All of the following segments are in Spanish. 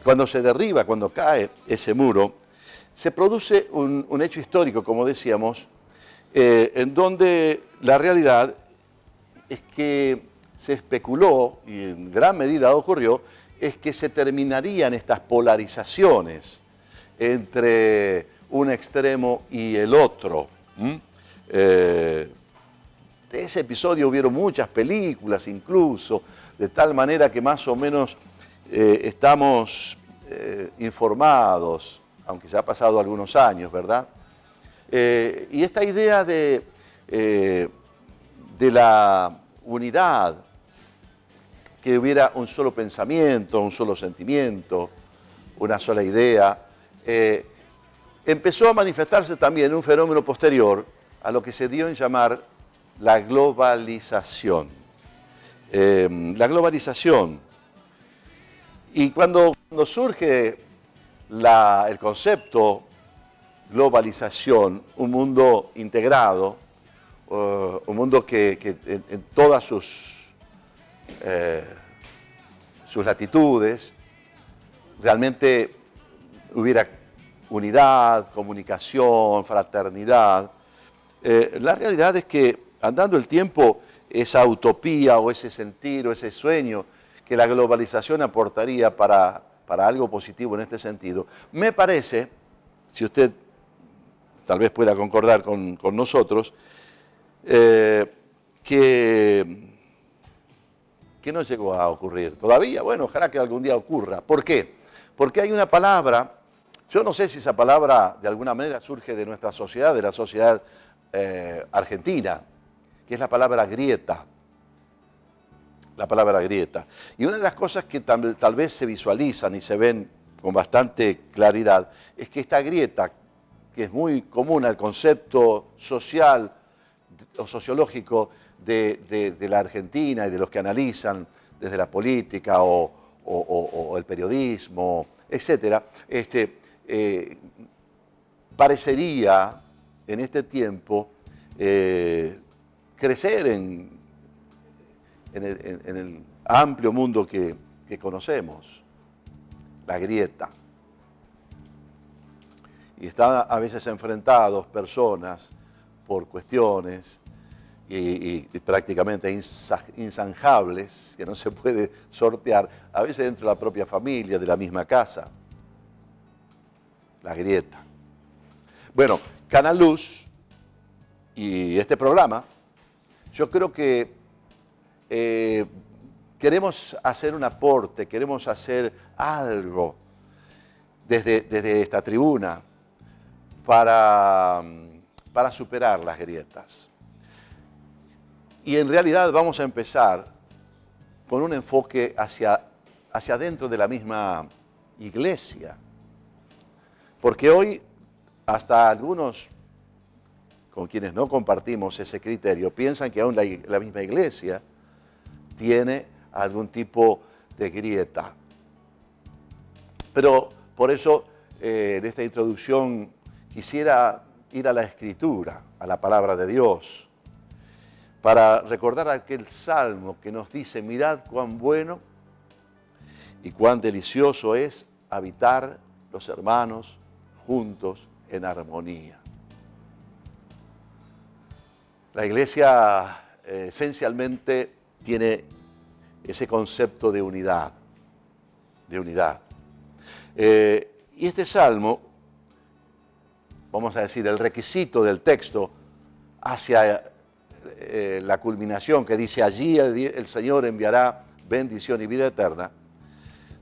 cuando se derriba, cuando cae ese muro, se produce un hecho histórico, como decíamos, en donde la realidad es que se especuló, y en gran medida ocurrió, es que se terminarían estas polarizaciones entre un extremo y el otro. De ese episodio hubieron muchas películas incluso, de tal manera que más o menos estamos informados, aunque se ha pasado algunos años, ¿verdad? Y esta idea de la unidad, que hubiera un solo pensamiento, un solo sentimiento, una sola idea, empezó a manifestarse también en un fenómeno posterior a lo que se dio en llamar la globalización. La globalización. Y cuando surge el concepto globalización, un mundo integrado, un mundo que en todas sus latitudes realmente hubiera unidad, comunicación, fraternidad. La realidad es que andando el tiempo, esa utopía o ese sentir o ese sueño que la globalización aportaría para algo positivo en este sentido, me parece, si usted tal vez pueda concordar con nosotros, que no llegó a ocurrir todavía. Bueno, ojalá que algún día ocurra. ¿Por qué? Porque hay una palabra, yo no sé si esa palabra de alguna manera surge de nuestra sociedad, de la sociedad argentina, que es la palabra grieta. La palabra grieta. Y una de las cosas que tal vez se visualizan y se ven con bastante claridad es que esta grieta, que es muy común al concepto social o sociológico de la Argentina y de los que analizan desde la política o el periodismo, etcétera, parecería en este tiempo crecer en el amplio mundo que conocemos, la grieta. Y están a veces enfrentados personas por cuestiones y prácticamente inzanjables, que no se puede sortear, a veces dentro de la propia familia, de la misma casa. La grieta. Bueno, Canal Luz y este programa, yo creo que queremos hacer un aporte, queremos hacer algo desde esta tribuna para superar las grietas. Y en realidad vamos a empezar con un enfoque hacia adentro de la misma iglesia. Porque hoy hasta algunos con quienes no compartimos ese criterio piensan que aún la misma iglesia tiene algún tipo de grieta. Pero por eso en esta introducción quisiera ir a la Escritura, a la palabra de Dios, para recordar aquel salmo que nos dice: mirad cuán bueno y cuán delicioso es habitar los hermanos juntos en armonía. La iglesia esencialmente tiene ese concepto de unidad, y este salmo, vamos a decir, el requisito del texto hacia la culminación que dice: allí el Señor enviará bendición y vida eterna,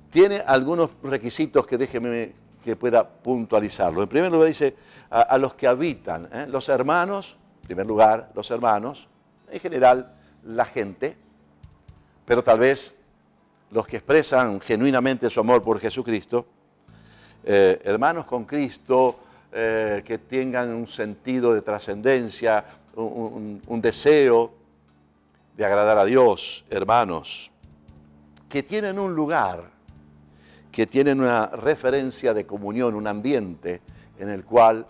tiene algunos requisitos que déjeme que pueda puntualizarlo. En primer lugar dice a los que habitan, los hermanos, en primer lugar los hermanos, en general la gente, pero tal vez los que expresan genuinamente su amor por Jesucristo, hermanos con Cristo, que tengan un sentido de trascendencia, un deseo de agradar a Dios, hermanos, que tienen un lugar, que tienen una referencia de comunión, un ambiente en el cual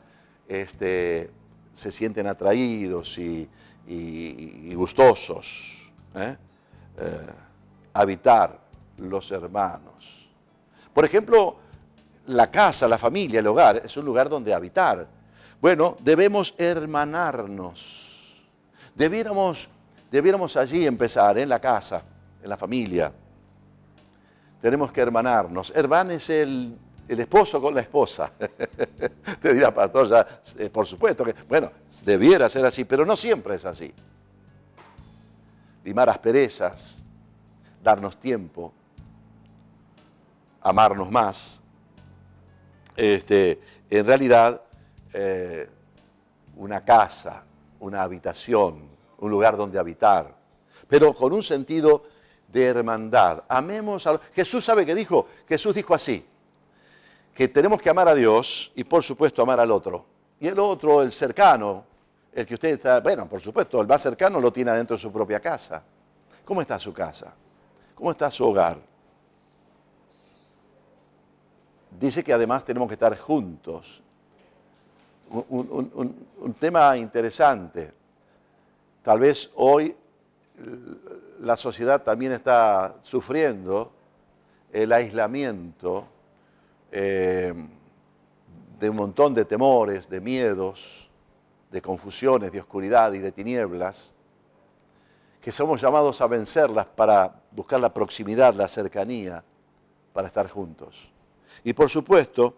se sienten atraídos y gustosos. Habitar los hermanos. Por ejemplo, la casa, la familia, el hogar, es un lugar donde habitar. Bueno, debemos hermanarnos. Debiéramos allí empezar, en la casa, en la familia. Tenemos que hermanarnos. Hermánese el esposo con la esposa. Te dirá, pastor, ya, por supuesto que, bueno, debiera ser así, pero no siempre es así. Limar asperezas, darnos tiempo, amarnos más. En realidad, una casa, una habitación, un lugar donde habitar, pero con un sentido de hermandad. Amemos a Jesús. ¿Sabe qué dijo? Jesús dijo así, que tenemos que amar a Dios y por supuesto amar al otro. Y el otro, el cercano, el que usted está, bueno, por supuesto, el más cercano lo tiene adentro de su propia casa. ¿Cómo está su casa? ¿Cómo está su hogar? Dice que además tenemos que estar juntos. Un tema interesante. Tal vez hoy la sociedad también está sufriendo el aislamiento de un montón de temores, de miedos, de confusiones, de oscuridad y de tinieblas, que somos llamados a vencerlas para buscar la proximidad, la cercanía, para estar juntos. Y por supuesto,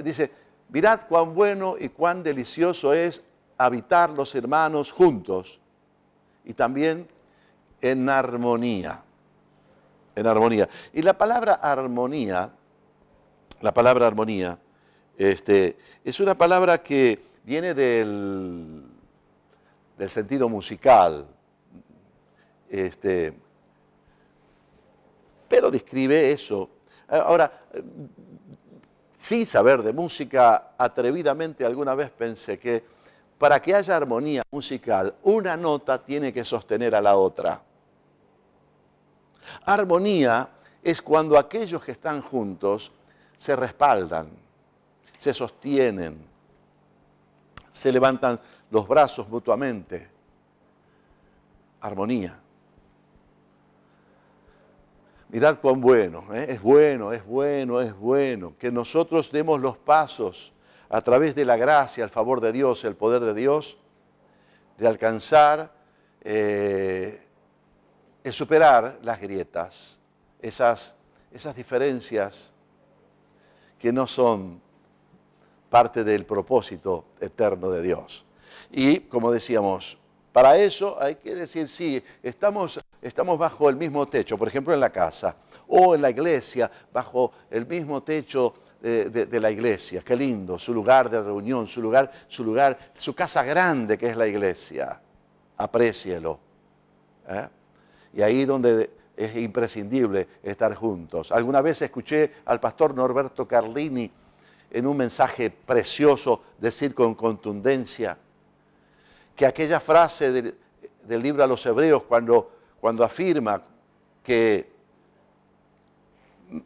dice, mirad cuán bueno y cuán delicioso es habitar los hermanos juntos y también en armonía. En armonía. Y la palabra armonía es una palabra que viene del sentido musical, pero describe eso. Ahora, sin saber de música, atrevidamente alguna vez pensé que para que haya armonía musical, una nota tiene que sostener a la otra. Armonía es cuando aquellos que están juntos se respaldan, se sostienen, se levantan los brazos mutuamente. Armonía. Mirad cuán bueno, es bueno que nosotros demos los pasos a través de la gracia, el favor de Dios, el poder de Dios, de alcanzar, el superar las grietas, esas diferencias que no son parte del propósito eterno de Dios. Y, como decíamos, para eso hay que decir, sí, estamos bajo el mismo techo, por ejemplo en la casa, o en la iglesia, bajo el mismo techo de la iglesia. Qué lindo, su lugar de reunión, su casa grande que es la iglesia. Aprécielo. Y ahí donde es imprescindible estar juntos. Alguna vez escuché al pastor Norberto Carlini en un mensaje precioso decir con contundencia que aquella frase del libro a los Hebreos cuando afirma que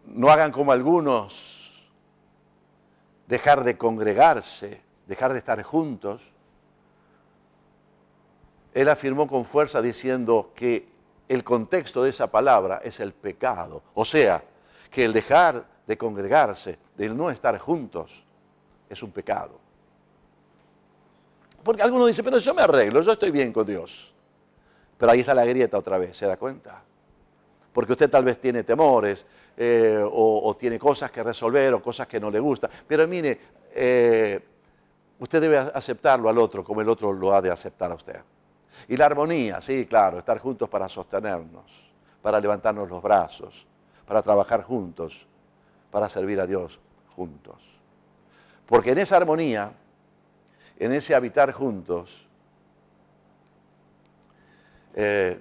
no hagan como algunos, dejar de congregarse, dejar de estar juntos, él afirmó con fuerza diciendo que el contexto de esa palabra es el pecado. O sea, que el dejar de congregarse, del no estar juntos, es un pecado. Porque algunos dicen, pero yo me arreglo, yo estoy bien con Dios. Pero ahí está la grieta otra vez, ¿se da cuenta? Porque usted tal vez tiene temores o tiene cosas que resolver o cosas que no le gustan. Pero mire, usted debe aceptarlo al otro como el otro lo ha de aceptar a usted. Y la armonía, sí, claro, estar juntos para sostenernos, para levantarnos los brazos, para trabajar juntos, para servir a Dios juntos. Porque en esa armonía, en ese habitar juntos,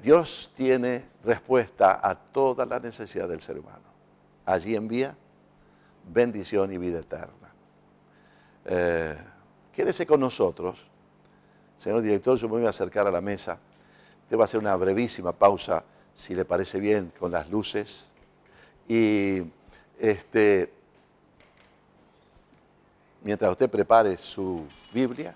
Dios tiene respuesta a toda la necesidad del ser humano. Allí envía bendición y vida eterna. Quédese con nosotros. Señor director, yo me voy a acercar a la mesa. Debo hacer una brevísima pausa, si le parece bien, con las luces. Y mientras usted prepare su Biblia,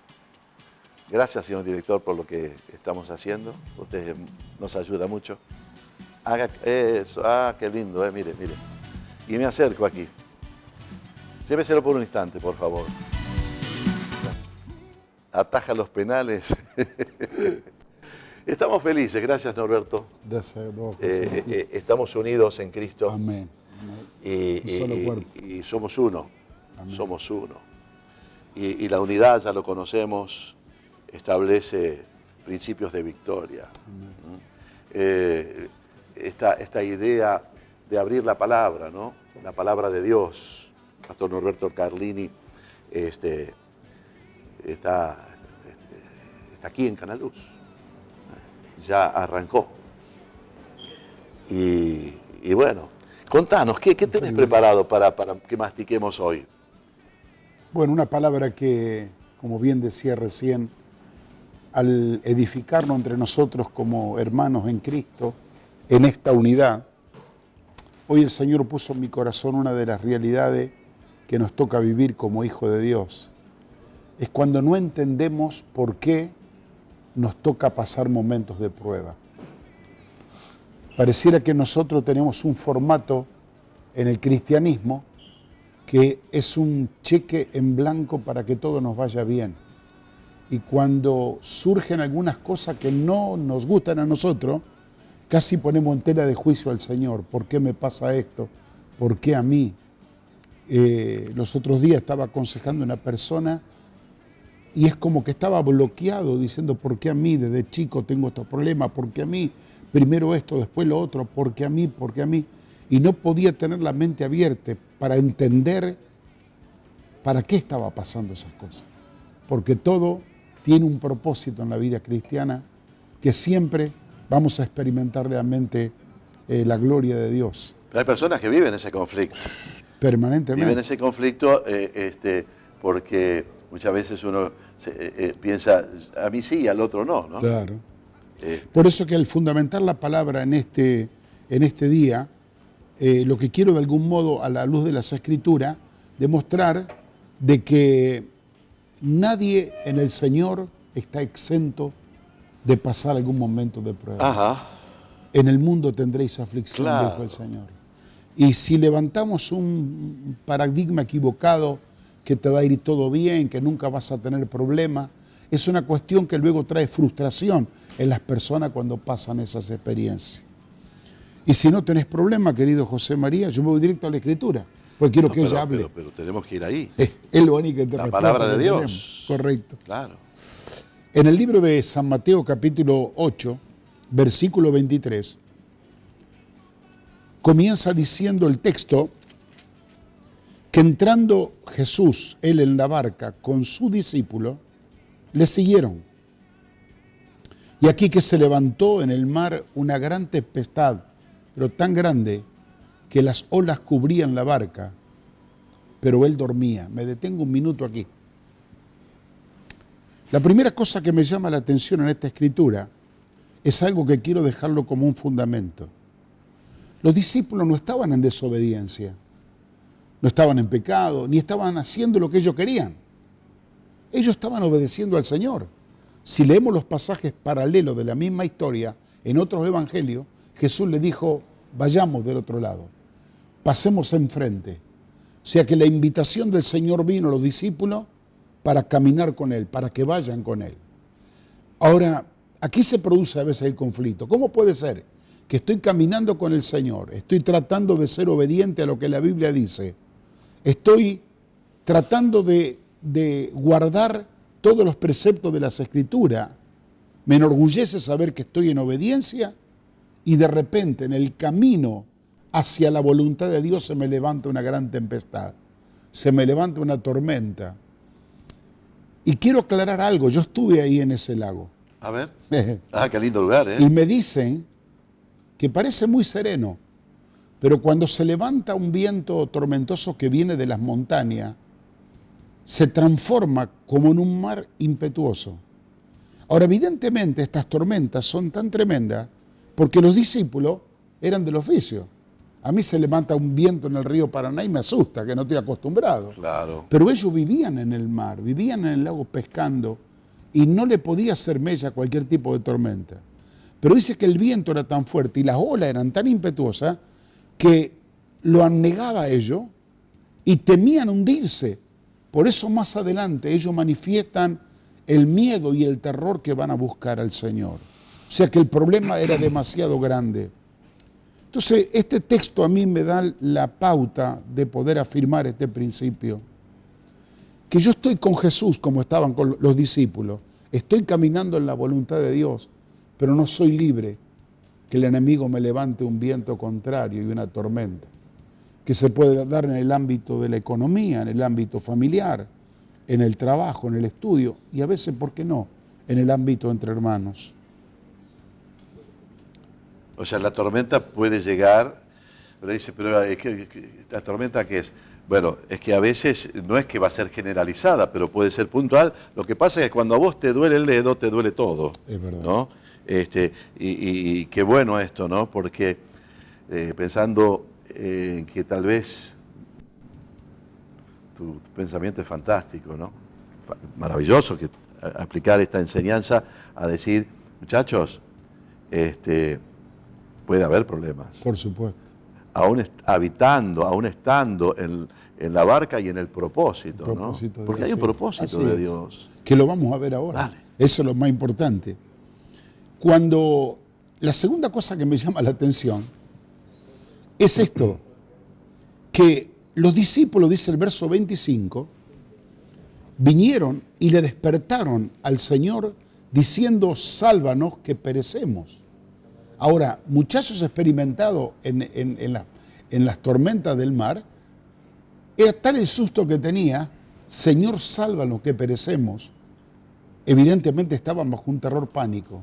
gracias, señor director, por lo que estamos haciendo. Usted nos ayuda mucho. Haga eso. Ah, qué lindo, mire, mire. y me acerco aquí. Lléveselo por un instante, por favor. Ataja los penales. Estamos felices, gracias Norberto. Gracias a vos, José. Estamos unidos en Cristo. Amén. Y somos uno. Amén. Somos uno. Y la unidad, ya lo conocemos, establece principios de victoria. Esta idea de abrir la palabra, ¿no? La palabra de Dios. Pastor Norberto Carlini está aquí en Canal Luz. Ya arrancó. Y bueno, contanos, ¿qué tenés preparado para que mastiquemos hoy? Bueno, una palabra que, como bien decía recién, al edificarnos entre nosotros como hermanos en Cristo, en esta unidad, hoy el Señor puso en mi corazón una de las realidades que nos toca vivir como hijos de Dios. Es cuando no entendemos por qué nos toca pasar momentos de prueba. Pareciera que nosotros tenemos un formato en el cristianismo que es un cheque en blanco para que todo nos vaya bien. Y cuando surgen algunas cosas que no nos gustan a nosotros, casi ponemos en tela de juicio al Señor. ¿Por qué me pasa esto? ¿Por qué a mí? Los otros días estaba aconsejando a una persona y es como que estaba bloqueado diciendo, ¿por qué a mí? Desde chico tengo estos problemas, ¿por qué a mí? Primero esto, después lo otro, ¿por qué a mí? ¿Por qué a mí? Y no podía tener la mente abierta para entender para qué estaba pasando esas cosas. Porque todo tiene un propósito en la vida cristiana, que siempre vamos a experimentar realmente la gloria de Dios. Pero hay personas que viven ese conflicto. Permanentemente. Viven ese conflicto porque muchas veces uno piensa, a mí sí, al otro no, ¿no? Claro. Por eso que al fundamentar la palabra en este día, lo que quiero de algún modo, a la luz de las Escrituras, demostrar de que nadie en el Señor está exento de pasar algún momento de prueba. Ajá. En el mundo tendréis aflicción, Claro. dijo el Señor. Y si levantamos un paradigma equivocado, que te va a ir todo bien, que nunca vas a tener problemas, es una cuestión que luego trae frustración en las personas cuando pasan esas experiencias. Y si no tenés problema, querido José María, yo me voy directo a la Escritura, porque quiero que ella hable. Pero tenemos que ir ahí. Es lo único que te La respeto palabra de que Dios. tenemos. Correcto. Claro. En el libro de San Mateo, capítulo 8, versículo 23, comienza diciendo el texto que entrando Jesús, él en la barca, con su discípulo, le siguieron. Y aquí que se levantó en el mar una gran tempestad, pero tan grande que las olas cubrían la barca, pero él dormía. Me detengo un minuto aquí. La primera cosa que me llama la atención en esta escritura es algo que quiero dejarlo como un fundamento. Los discípulos no estaban en desobediencia, no estaban en pecado, ni estaban haciendo lo que ellos querían. Ellos estaban obedeciendo al Señor. Si leemos los pasajes paralelos de la misma historia en otros evangelios, Jesús le dijo, vayamos del otro lado, pasemos enfrente. O sea que la invitación del Señor vino a los discípulos para caminar con Él, para que vayan con Él. Ahora, aquí se produce a veces el conflicto. ¿Cómo puede ser que estoy caminando con el Señor, estoy tratando de ser obediente a lo que la Biblia dice, estoy tratando de guardar todos los preceptos de las Escrituras, me enorgullece saber que estoy en obediencia y de repente en el camino hacia la voluntad de Dios se me levanta una gran tempestad, se me levanta una tormenta? Y quiero aclarar algo, yo estuve ahí en ese lago. A ver. Qué lindo lugar, ¿eh? Y me dicen que parece muy sereno, pero cuando se levanta un viento tormentoso que viene de las montañas, se transforma como en un mar impetuoso. Ahora, evidentemente, estas tormentas son tan tremendas porque los discípulos eran del oficio. A mí se levanta un viento en el río Paraná y me asusta, que no estoy acostumbrado. Claro. Pero ellos vivían en el mar, vivían en el lago pescando y no le podía hacer mella a cualquier tipo de tormenta. Pero dice que el viento era tan fuerte y las olas eran tan impetuosas que lo anegaba a ellos y temían hundirse. Por eso más adelante ellos manifiestan el miedo y el terror que van a buscar al Señor. O sea que el problema era demasiado grande. Entonces, este texto a mí me da la pauta de poder afirmar este principio. Que yo estoy con Jesús como estaban con los discípulos. Estoy caminando en la voluntad de Dios, pero no soy libre que el enemigo me levante un viento contrario y una tormenta. Que se puede dar en el ámbito de la economía, en el ámbito familiar, en el trabajo, en el estudio y a veces, ¿por qué no?, en el ámbito entre hermanos. O sea, la tormenta puede llegar, pero dice, pero ¿la tormenta qué es? Bueno, es que a veces no es que va a ser generalizada, pero puede ser puntual. Lo que pasa es que cuando a vos te duele el dedo, te duele todo. Es verdad. ¿No? Y qué bueno esto, ¿no? Porque pensando que tal vez tu pensamiento es fantástico, ¿no? Maravilloso que aplicar esta enseñanza a decir, muchachos, puede haber problemas. Por supuesto. Aún habitando, aún estando en la barca y en el propósito, ¿no? Porque hay un propósito de Dios. Que lo vamos a ver ahora. Dale. Eso es lo más importante. Cuando la segunda cosa que me llama la atención es esto, que los discípulos, dice el verso 25, vinieron y le despertaron al Señor diciendo, sálvanos que perecemos. Ahora, muchachos experimentados en las tormentas del mar, era tal el susto que tenía, Señor, sálvanos que perecemos. Evidentemente estaban bajo un terror pánico.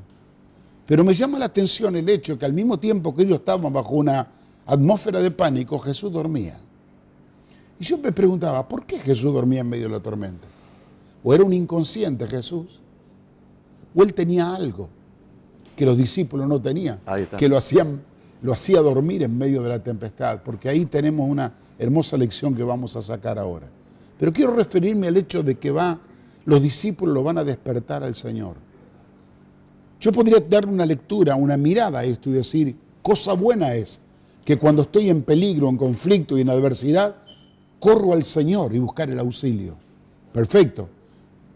Pero me llama la atención el hecho que al mismo tiempo que ellos estaban bajo una atmósfera de pánico, Jesús dormía. Y yo me preguntaba, ¿por qué Jesús dormía en medio de la tormenta? ¿O era un inconsciente Jesús? ¿O él tenía algo que los discípulos no tenían, que lo hacía dormir en medio de la tempestad? Porque ahí tenemos una hermosa lección que vamos a sacar ahora. Pero quiero referirme al hecho de que los discípulos lo van a despertar al Señor. Yo podría dar una lectura, una mirada a esto y decir, cosa buena es que cuando estoy en peligro, en conflicto y en adversidad, corro al Señor y buscar el auxilio. Perfecto.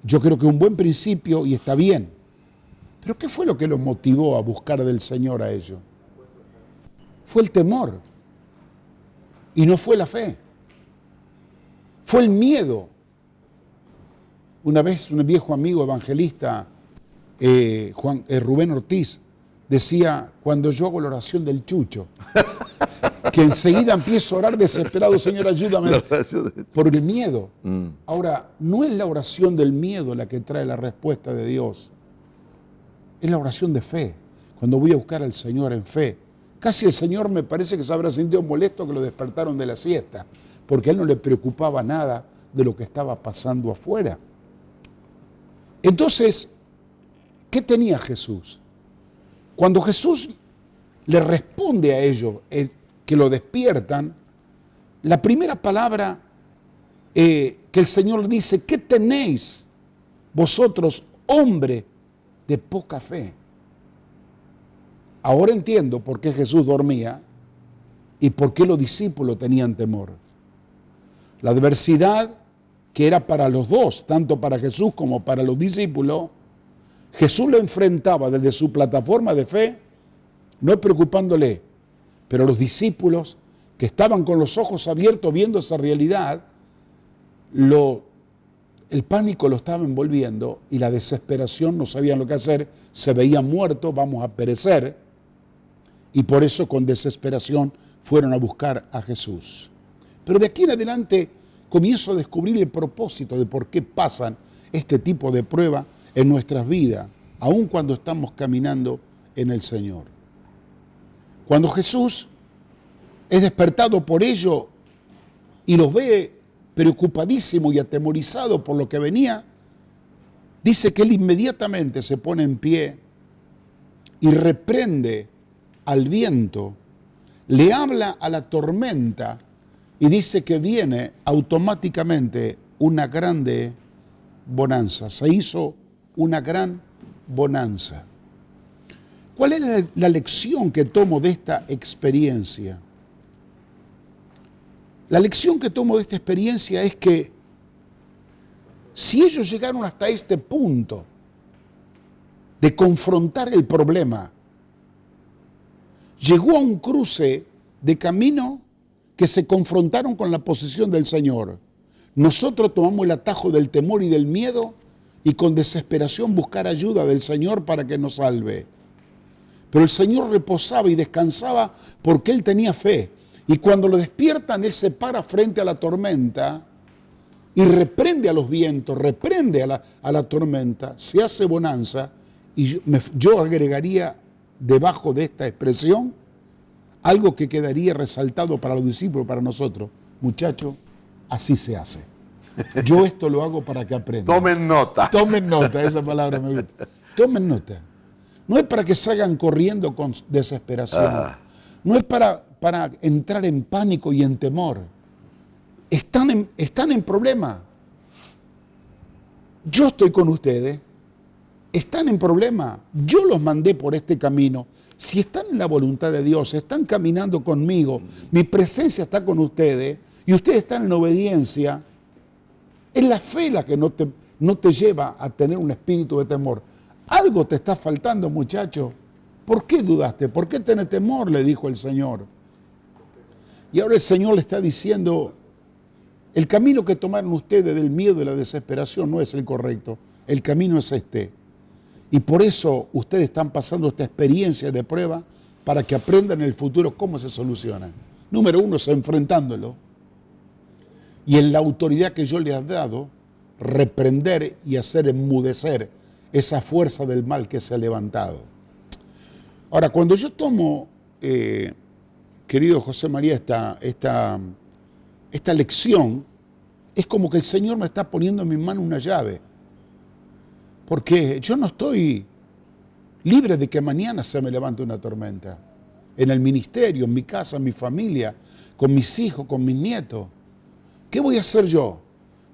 Yo creo que es un buen principio y está bien. Pero ¿qué fue lo que los motivó a buscar del Señor a ellos? Fue el temor. Y no fue la fe. Fue el miedo. Una vez un viejo amigo evangelista, Rubén Ortiz, decía, cuando yo hago la oración del chucho, que enseguida empiezo a orar desesperado, Señor, ayúdame, por el miedo. Ahora, no es la oración del miedo la que trae la respuesta de Dios, es la oración de fe. Cuando voy a buscar al Señor en fe, casi el Señor me parece que se habrá sentido molesto que lo despertaron de la siesta, porque a él no le preocupaba nada de lo que estaba pasando afuera. Entonces, ¿qué tenía Jesús? Cuando Jesús le responde a ellos, que lo despiertan, la primera palabra que el Señor dice, ¿qué tenéis vosotros, hombre de poca fe? Ahora entiendo por qué Jesús dormía y por qué los discípulos tenían temor. La adversidad que era para los dos, tanto para Jesús como para los discípulos, Jesús lo enfrentaba desde su plataforma de fe, no preocupándole, pero los discípulos que estaban con los ojos abiertos viendo esa realidad, el pánico lo estaba envolviendo y la desesperación, no sabían lo que hacer, se veían muertos, vamos a perecer, y por eso con desesperación fueron a buscar a Jesús. Pero de aquí en adelante comienzo a descubrir el propósito de por qué pasan este tipo de pruebas en nuestras vidas, aun cuando estamos caminando en el Señor. Cuando Jesús es despertado por ello y los ve preocupadísimo y atemorizado por lo que venía, dice que él inmediatamente se pone en pie y reprende al viento, le habla a la tormenta y dice que viene automáticamente una grande bonanza. Se hizo una gran bonanza. ¿Cuál es la lección que tomo de esta experiencia? La lección que tomo de esta experiencia es que si ellos llegaron hasta este punto de confrontar el problema, llegó a un cruce de camino que se confrontaron con la posición del Señor. Nosotros tomamos el atajo del temor y del miedo y con desesperación buscar ayuda del Señor para que nos salve. Pero el Señor reposaba y descansaba porque Él tenía fe. Y cuando lo despiertan, Él se para frente a la tormenta y reprende a los vientos, reprende a la tormenta, se hace bonanza. Y yo agregaría debajo de esta expresión algo que quedaría resaltado para los discípulos, para nosotros. Muchachos, así se hace. Yo esto lo hago para que aprendan. Tomen nota. Tomen nota, esa palabra me gusta. Tomen nota. No es para que salgan corriendo con desesperación. No es para entrar en pánico y en temor. Están en problema. Yo estoy con ustedes. Están en problema. Yo los mandé por este camino. Si están en la voluntad de Dios, están caminando conmigo, mi presencia está con ustedes y ustedes están en obediencia, es la fe la que no te lleva a tener un espíritu de temor. Algo te está faltando, muchacho. ¿Por qué dudaste? ¿Por qué tenés temor? Le dijo el Señor. Y ahora el Señor le está diciendo, el camino que tomaron ustedes del miedo y la desesperación no es el correcto. El camino es este. Y por eso ustedes están pasando esta experiencia de prueba para que aprendan en el futuro cómo se soluciona. Número uno, es enfrentándolo. Y en la autoridad que yo les he dado, reprender y hacer enmudecer esa fuerza del mal que se ha levantado. Ahora, cuando yo tomo, querido José María, esta lección, es como que el Señor me está poniendo en mi mano una llave. Porque yo no estoy libre de que mañana se me levante una tormenta. En el ministerio, en mi casa, en mi familia, con mis hijos, con mis nietos. ¿Qué voy a hacer yo?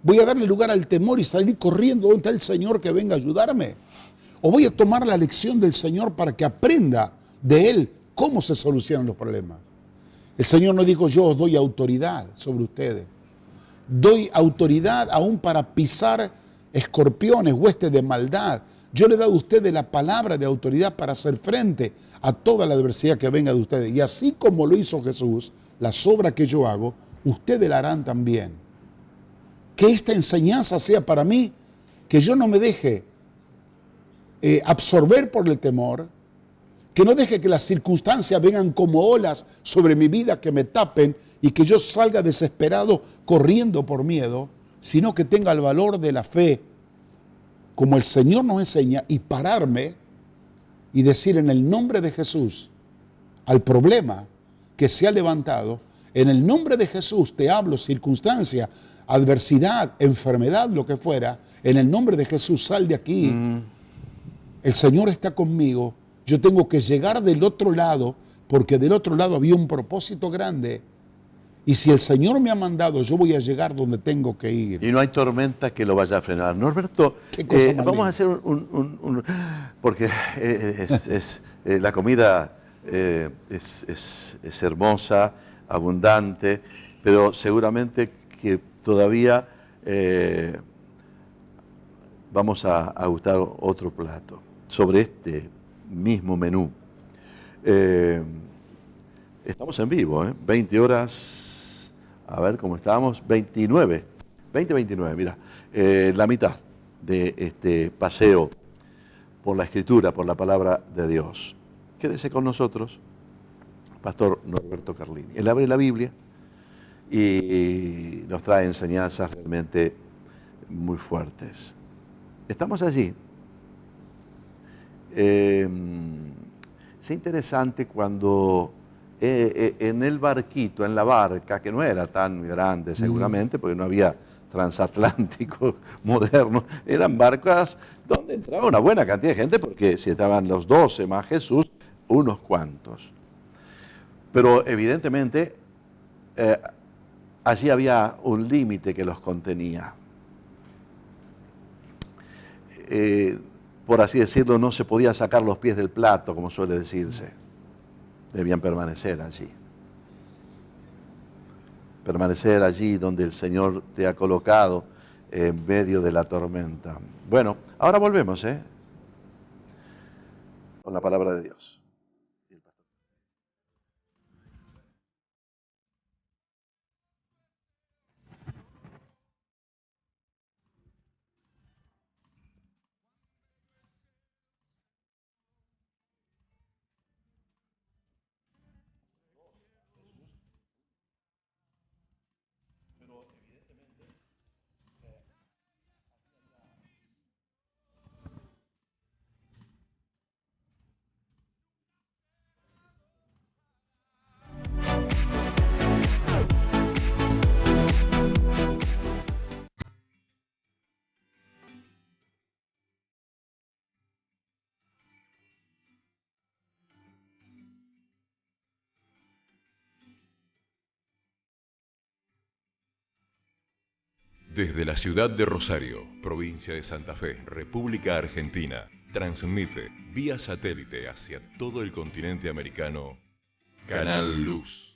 ¿Voy a darle lugar al temor y salir corriendo donde está el Señor que venga a ayudarme? ¿O voy a tomar la lección del Señor para que aprenda de Él cómo se solucionan los problemas? El Señor no dijo, yo os doy autoridad sobre ustedes. Doy autoridad aún para pisar escorpiones, huestes de maldad. Yo le he dado a ustedes la palabra de autoridad para hacer frente a toda la adversidad que venga de ustedes. Y así como lo hizo Jesús, las obras que yo hago, ustedes la harán también. Que esta enseñanza sea para mí, que yo no me deje absorber por el temor, que no deje que las circunstancias vengan como olas sobre mi vida que me tapen y que yo salga desesperado corriendo por miedo, sino que tenga el valor de la fe, como el Señor nos enseña, y pararme y decir en el nombre de Jesús al problema que se ha levantado, en el nombre de Jesús te hablo, circunstancia, adversidad, enfermedad, lo que fuera, en el nombre de Jesús sal de aquí. El Señor está conmigo, yo tengo que llegar del otro lado, porque del otro lado había un propósito grande. Y si el Señor me ha mandado, yo voy a llegar donde tengo que ir. Y no hay tormenta que lo vaya a frenar. Norberto, vamos a hacer porque la comida es hermosa, abundante, pero seguramente que todavía vamos a gustar otro plato sobre este mismo menú. Estamos en vivo, 20 horas... A ver cómo estábamos, 29, mira, la mitad de este paseo por la Escritura, por la Palabra de Dios. Quédese con nosotros, Pastor Norberto Carlini. Él abre la Biblia y nos trae enseñanzas realmente muy fuertes. Estamos allí. Es interesante cuando... en el barquito, en la barca, que no era tan grande seguramente, porque no había transatlánticos modernos, eran barcas donde entraba una buena cantidad de gente, porque si estaban los 12 más Jesús, unos cuantos. Pero evidentemente allí había un límite que los contenía. Por así decirlo, no se podía sacar los pies del plato, como suele decirse. Debían permanecer allí. permanecer allí donde el Señor te ha colocado en medio de la tormenta. Bueno, ahora volvemos, con la palabra de Dios. Desde la ciudad de Rosario, provincia de Santa Fe, República Argentina, transmite vía satélite hacia todo el continente americano, Canal Luz.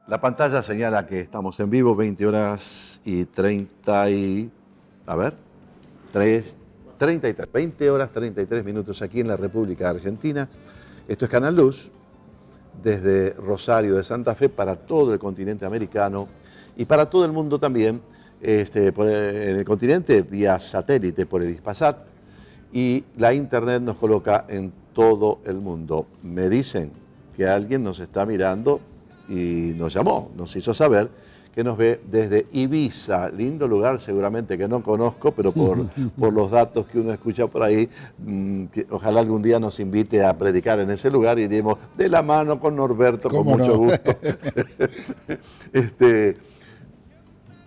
La pantalla señala que estamos en vivo, 20 horas y 30 y... A ver, 33, 20 horas 33 minutos aquí en la República Argentina. Esto es Canal Luz, desde Rosario de Santa Fe para todo el continente americano y para todo el mundo también, en el continente vía satélite por el Hispasat, y la internet nos coloca en todo el mundo. Me dicen que alguien nos está mirando y nos llamó, nos hizo saber que nos ve desde Ibiza, lindo lugar seguramente que no conozco, pero por los datos que uno escucha por ahí, ojalá algún día nos invite a predicar en ese lugar y iremos de la mano con Norberto con mucho gusto.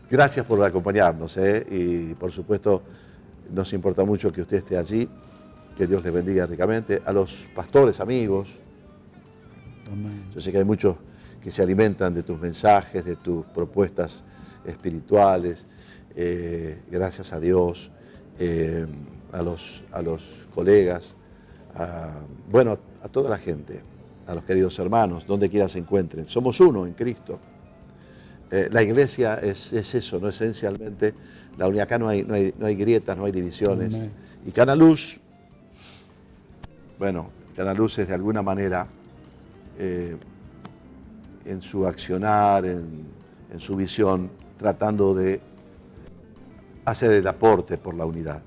Gracias por acompañarnos, y por supuesto nos importa mucho que usted esté allí, que Dios les bendiga ricamente, a los pastores, amigos. Amén. Yo sé que hay muchos que se alimentan de tus mensajes, de tus propuestas espirituales. Gracias a Dios, a los colegas, a toda la gente, a los queridos hermanos, donde quiera se encuentren. Somos uno en Cristo. La iglesia es eso, ¿no? Esencialmente la unidad. Acá no hay grietas, no hay divisiones. Amén. Y Canal Luz, Canal Luz es de alguna manera... en su accionar, en su visión, tratando de hacer el aporte por la unidad.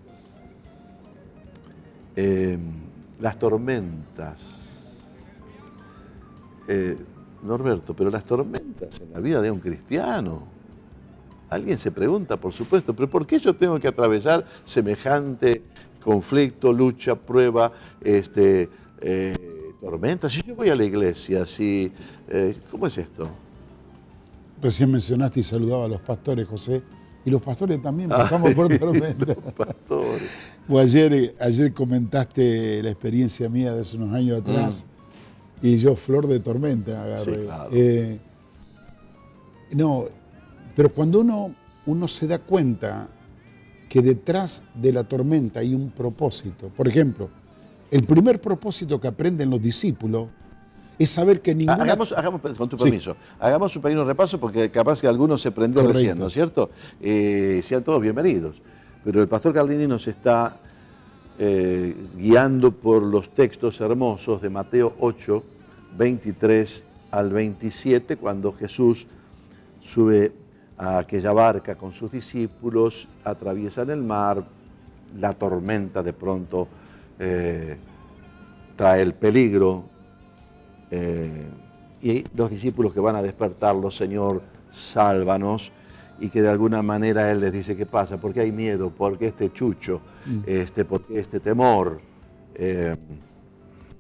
Las tormentas, Norberto, pero las tormentas en la vida de un cristiano, alguien se pregunta, por supuesto, pero ¿por qué yo tengo que atravesar semejante conflicto, lucha, prueba, tormentas? Si yo voy a la iglesia, ¿cómo es esto? Recién mencionaste y saludaba a los pastores, José, Y los pastores también pasamos por tormenta. Pastores. Pues ayer comentaste la experiencia mía de hace unos años atrás y yo flor de tormenta agarré. Sí, claro. No, pero cuando uno se da cuenta que detrás de la tormenta hay un propósito. Por ejemplo, el primer propósito que aprenden los discípulos es saber que ninguna... Hagamos, con tu permiso, hagamos un pequeño repaso porque capaz que alguno se prendió Correcto. recién, ¿no es cierto? Sean todos bienvenidos. Pero el pastor Carlini nos está guiando por los textos hermosos de Mateo 8, 23 al 27, cuando Jesús sube a aquella barca con sus discípulos, atraviesan el mar, la tormenta de pronto trae el peligro, y los discípulos que van a despertarlo, Señor, sálvanos, y que de alguna manera Él les dice, ¿qué pasa? ¿Por qué hay miedo? ¿Por qué este chucho? ¿Por qué este temor?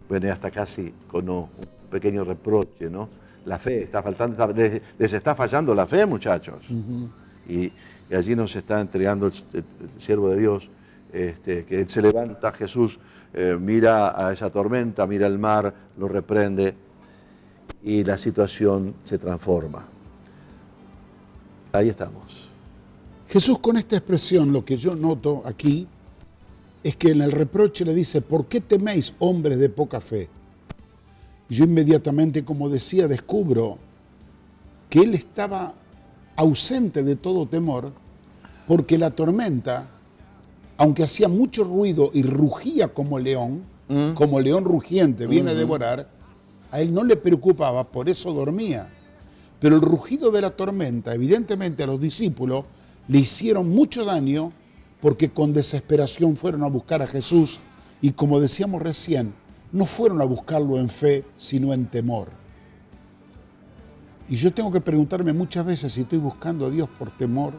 Bueno, y hasta casi con un pequeño reproche, ¿no? La fe está faltando, les está fallando la fe, muchachos. Y allí nos está entregando el siervo de Dios, que se levanta Jesús, mira a esa tormenta, mira el mar, lo reprende y la situación se transforma. Ahí estamos. Jesús con esta expresión, lo que yo noto aquí, es que en el reproche le dice, ¿por qué teméis, hombres de poca fe? Y yo inmediatamente, como decía, descubro que él estaba ausente de todo temor, porque la tormenta, aunque hacía mucho ruido y rugía como león rugiente, viene a devorar, a él no le preocupaba, por eso dormía. Pero el rugido de la tormenta, evidentemente a los discípulos, le hicieron mucho daño porque con desesperación fueron a buscar a Jesús y, como decíamos recién, no fueron a buscarlo en fe, sino en temor. Y yo tengo que preguntarme muchas veces si estoy buscando a Dios por temor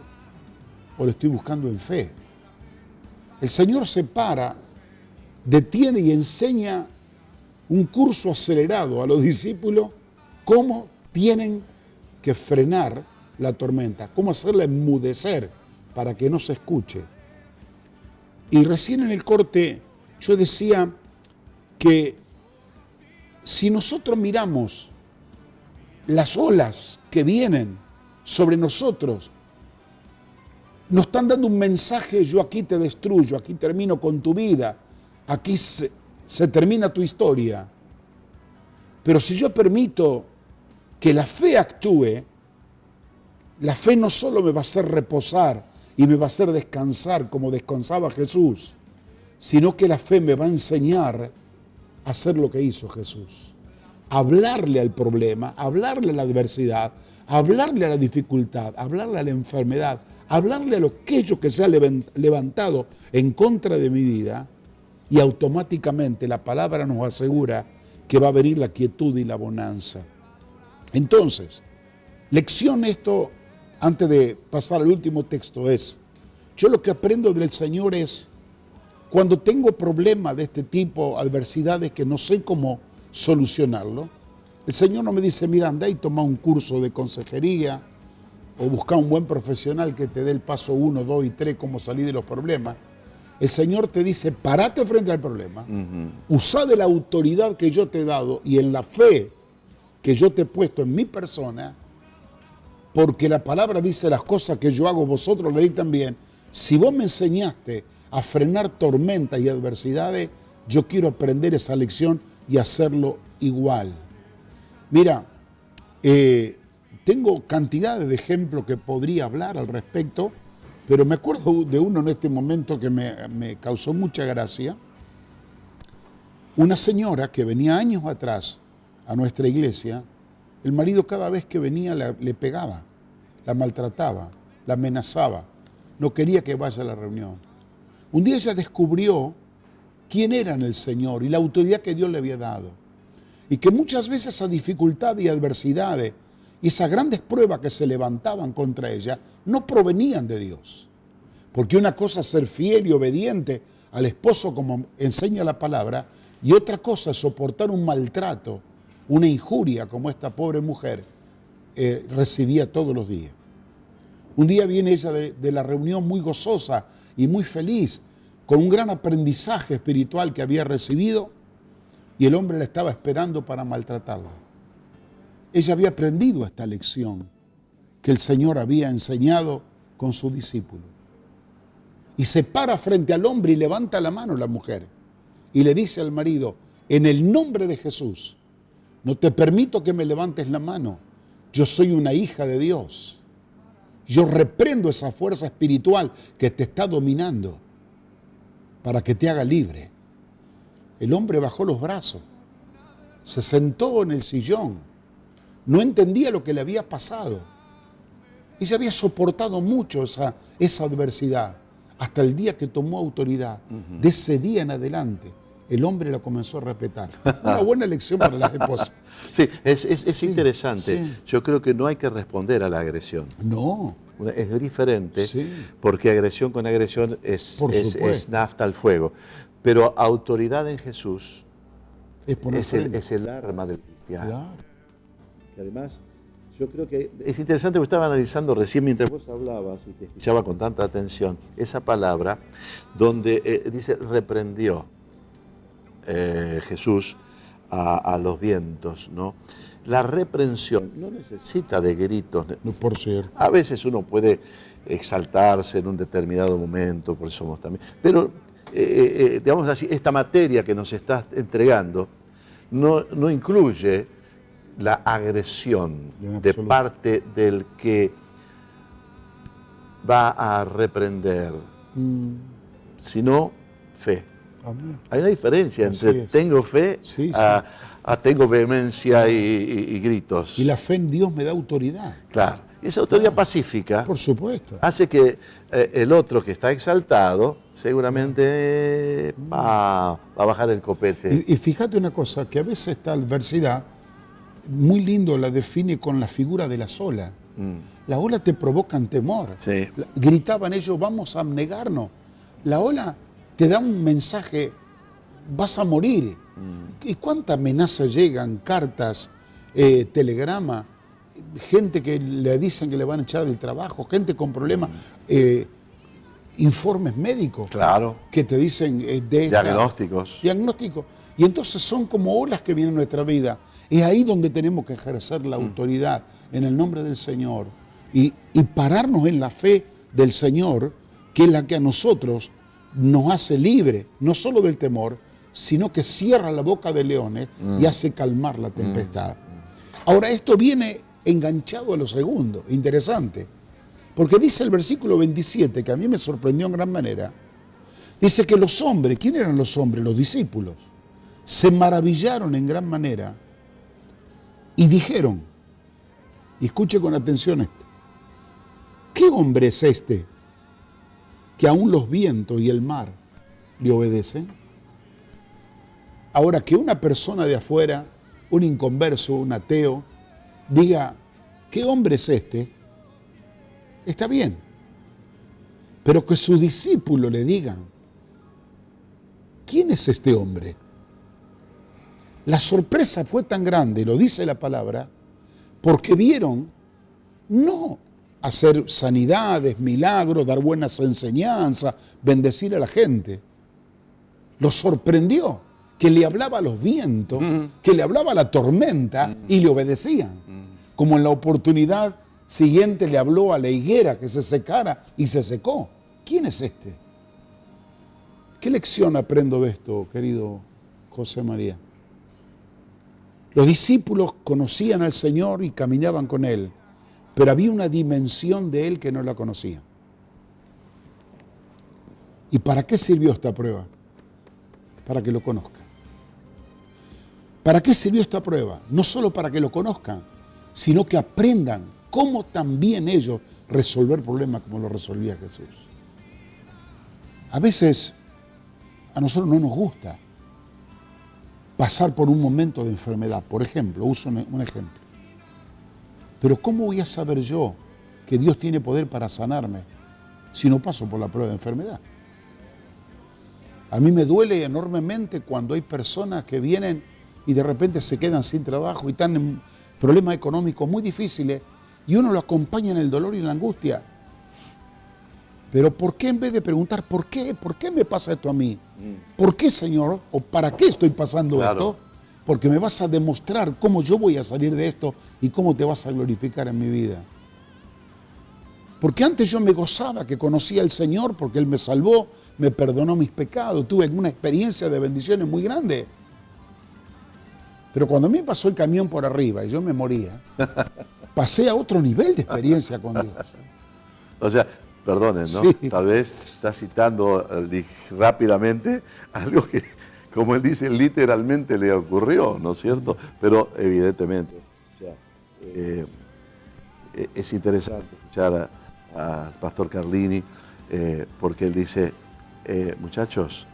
o lo estoy buscando en fe. El Señor se para, detiene y enseña un curso acelerado a los discípulos cómo tienen que frenar la tormenta, cómo hacerla enmudecer para que no se escuche. Y recién en el corte yo decía que si nosotros miramos las olas que vienen sobre nosotros, nos están dando un mensaje, yo aquí te destruyo, aquí termino con tu vida, aquí se termina tu historia. Pero si yo permito que la fe actúe, la fe no solo me va a hacer reposar y me va a hacer descansar como descansaba Jesús, sino que la fe me va a enseñar a hacer lo que hizo Jesús. Hablarle al problema, hablarle a la adversidad, hablarle a la dificultad, hablarle a la enfermedad, hablarle a aquello que se ha levantado en contra de mi vida, y automáticamente la palabra nos asegura que va a venir la quietud y la bonanza. Entonces, lección esto, antes de pasar al último texto, es, yo lo que aprendo del Señor es, cuando tengo problemas de este tipo, adversidades que no sé cómo solucionarlo, el Señor no me dice, mira, anda y toma un curso de consejería o busca un buen profesional que te dé el paso 1, 2 y 3, cómo salir de los problemas. El Señor te dice, parate frente al problema, usa de la autoridad que yo te he dado y en la fe que yo te he puesto en mi persona, porque la palabra dice las cosas que yo hago, vosotros lo leéis también. Si vos me enseñaste a frenar tormentas y adversidades, yo quiero aprender esa lección y hacerlo igual. Mira, tengo cantidades de ejemplos que podría hablar al respecto, pero me acuerdo de uno en este momento que me causó mucha gracia. Una señora que venía años atrás a nuestra iglesia, el marido cada vez que venía le pegaba, la maltrataba, la amenazaba, no quería que vaya a la reunión. Un día ella descubrió quién era en el Señor y la autoridad que Dios le había dado. Y que muchas veces esa dificultad y adversidades y esas grandes pruebas que se levantaban contra ella no provenían de Dios. Porque una cosa es ser fiel y obediente al esposo como enseña la palabra, y otra cosa es soportar un maltrato, una injuria como esta pobre mujer recibía todos los días. Un día viene ella de la reunión muy gozosa y muy feliz, con un gran aprendizaje espiritual que había recibido, y el hombre la estaba esperando para maltratarla. Ella había aprendido esta lección que el Señor había enseñado con su discípulo. Y se para frente al hombre y levanta la mano la mujer y le dice al marido: en el nombre de Jesús, no te permito que me levantes la mano. Yo soy una hija de Dios. Yo reprendo esa fuerza espiritual que te está dominando para que te haga libre. El hombre bajó los brazos, se sentó en el sillón, no entendía lo que le había pasado. Ella había soportado mucho esa adversidad hasta el día que tomó autoridad. De ese día en adelante, el hombre la comenzó a respetar. Una buena lección para las esposas. Sí, es interesante. Sí. Yo creo que no hay que responder a la agresión. No. Es diferente, Sí. porque agresión con agresión es Por supuesto. nafta al fuego. Pero autoridad en Jesús Es poner frente. es el arma del cristiano. Claro. Que además, yo creo que es interesante, porque estaba analizando recién mientras vos hablabas y te escuchaba con tanta atención, esa palabra donde dice reprendió Jesús a los vientos, ¿no? La reprensión no necesita de gritos. No, por cierto. A veces uno puede exaltarse en un determinado momento, por eso somos también. Pero, digamos así, esta materia que nos estás entregando no incluye la agresión En de absoluto. parte del que va a reprender, sino fe. Amén. Hay una diferencia Así entre es. tengo fe Sí, a tengo vehemencia y gritos. Y la fe en Dios me da autoridad. Claro. Y esa autoridad pacífica Por supuesto. hace que el otro que está exaltado seguramente va a bajar el copete. Y fíjate una cosa, que a veces esta adversidad, muy lindo la define con la figura de las olas. Las olas te provocan temor. Sí. Gritaban ellos: vamos a abnegarnos. La ola te da un mensaje: vas a morir. ¿Y cuánta amenaza llegan? Cartas, telegrama, gente que le dicen que le van a echar del trabajo, gente con problemas, informes médicos Claro. que te dicen Diagnósticos. diagnóstico. Y entonces son como olas que vienen en nuestra vida. Es ahí donde tenemos que ejercer la autoridad en el nombre del Señor y pararnos en la fe del Señor, que es la que a nosotros nos hace libre, no solo del temor, sino que cierra la boca de leones y hace calmar la tempestad. Ahora, esto viene enganchado a lo segundo, interesante, porque dice el versículo 27, que a mí me sorprendió en gran manera, dice que los hombres, ¿quién eran los hombres? Los discípulos, se maravillaron en gran manera y dijeron, y escuche con atención esto: ¿qué hombre es este que aún los vientos y el mar le obedecen? Ahora, que una persona de afuera, un inconverso, un ateo, diga, ¿qué hombre es este? Está bien. Pero que sus discípulos le digan, ¿quién es este hombre? La sorpresa fue tan grande, lo dice la palabra, porque vieron no hacer sanidades, milagros, dar buenas enseñanzas, bendecir a la gente. Los sorprendió que le hablaba a los vientos, que le hablaba a la tormenta y le obedecían. Como en la oportunidad siguiente le habló a la higuera que se secara y se secó. ¿Quién es este? ¿Qué lección aprendo de esto, querido José María? Los discípulos conocían al Señor y caminaban con Él, pero había una dimensión de Él que no la conocían. ¿Y para qué sirvió esta prueba? Para que lo conozcan. ¿Para qué sirvió esta prueba? No solo para que lo conozcan, sino que aprendan cómo también ellos resolver problemas como lo resolvía Jesús. A veces a nosotros no nos gusta pasar por un momento de enfermedad. Por ejemplo, uso un ejemplo. Pero ¿cómo voy a saber yo que Dios tiene poder para sanarme si no paso por la prueba de enfermedad? A mí me duele enormemente cuando hay personas que vienen y de repente se quedan sin trabajo y están en problemas económicos muy difíciles y uno lo acompaña en el dolor y en la angustia Pero ¿por qué en vez de preguntar por qué? ¿Por qué me pasa esto a mí? ¿Por qué, Señor? ¿O para qué estoy pasando esto? Porque me vas a demostrar cómo yo voy a salir de esto y cómo te vas a glorificar en mi vida. Porque antes yo me gozaba que conocía al Señor porque Él me salvó, me perdonó mis pecados, tuve una experiencia de bendiciones muy grande. Pero cuando a mí pasó el camión por arriba y yo me moría, pasé a otro nivel de experiencia con Dios. O sea, perdonen, ¿no? Sí. Tal vez está citando rápidamente algo que, como él dice, literalmente le ocurrió, ¿no es cierto? Pero evidentemente, o sea, es interesante escuchar al pastor Carlini, porque él dice, muchachos,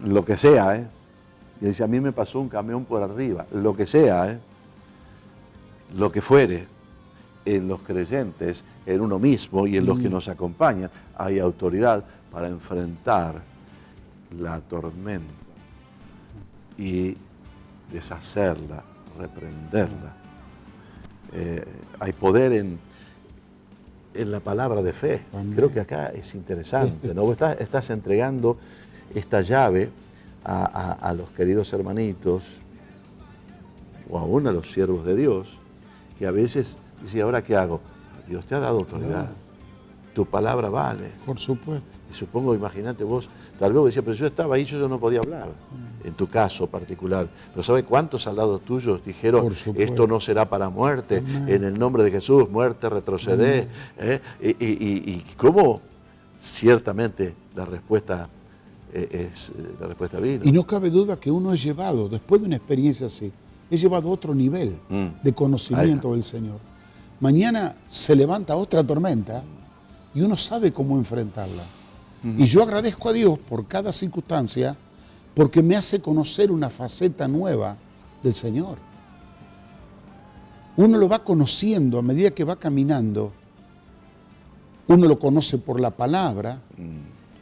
lo que sea, y dice, a mí me pasó un camión por arriba, lo que sea, lo que fuere, en los creyentes, en uno mismo y en los que nos acompañan, hay autoridad para enfrentar la tormenta y deshacerla, reprenderla. Hay poder en la palabra de fe. Amén. Creo que acá es interesante, ¿no? Vos estás entregando esta llave a los queridos hermanitos o aún a los siervos de Dios, que a veces dicen, ¿ahora qué hago? Dios te ha dado autoridad. Tu palabra vale. Por supuesto. Y supongo, imagínate vos, tal vez decía, pero yo estaba ahí, yo no podía hablar, en tu caso particular. Pero ¿sabe cuántos soldados tuyos dijeron, esto no será para muerte, en el nombre de Jesús, muerte, retrocedé? Y cómo ciertamente la respuesta vino. Y no cabe duda que uno es llevado, después de una experiencia así, es llevado a otro nivel de conocimiento del Señor. Mañana se levanta otra tormenta y uno sabe cómo enfrentarla. Y yo agradezco a Dios por cada circunstancia porque me hace conocer una faceta nueva del Señor. Uno lo va conociendo a medida que va caminando. Uno lo conoce por la palabra,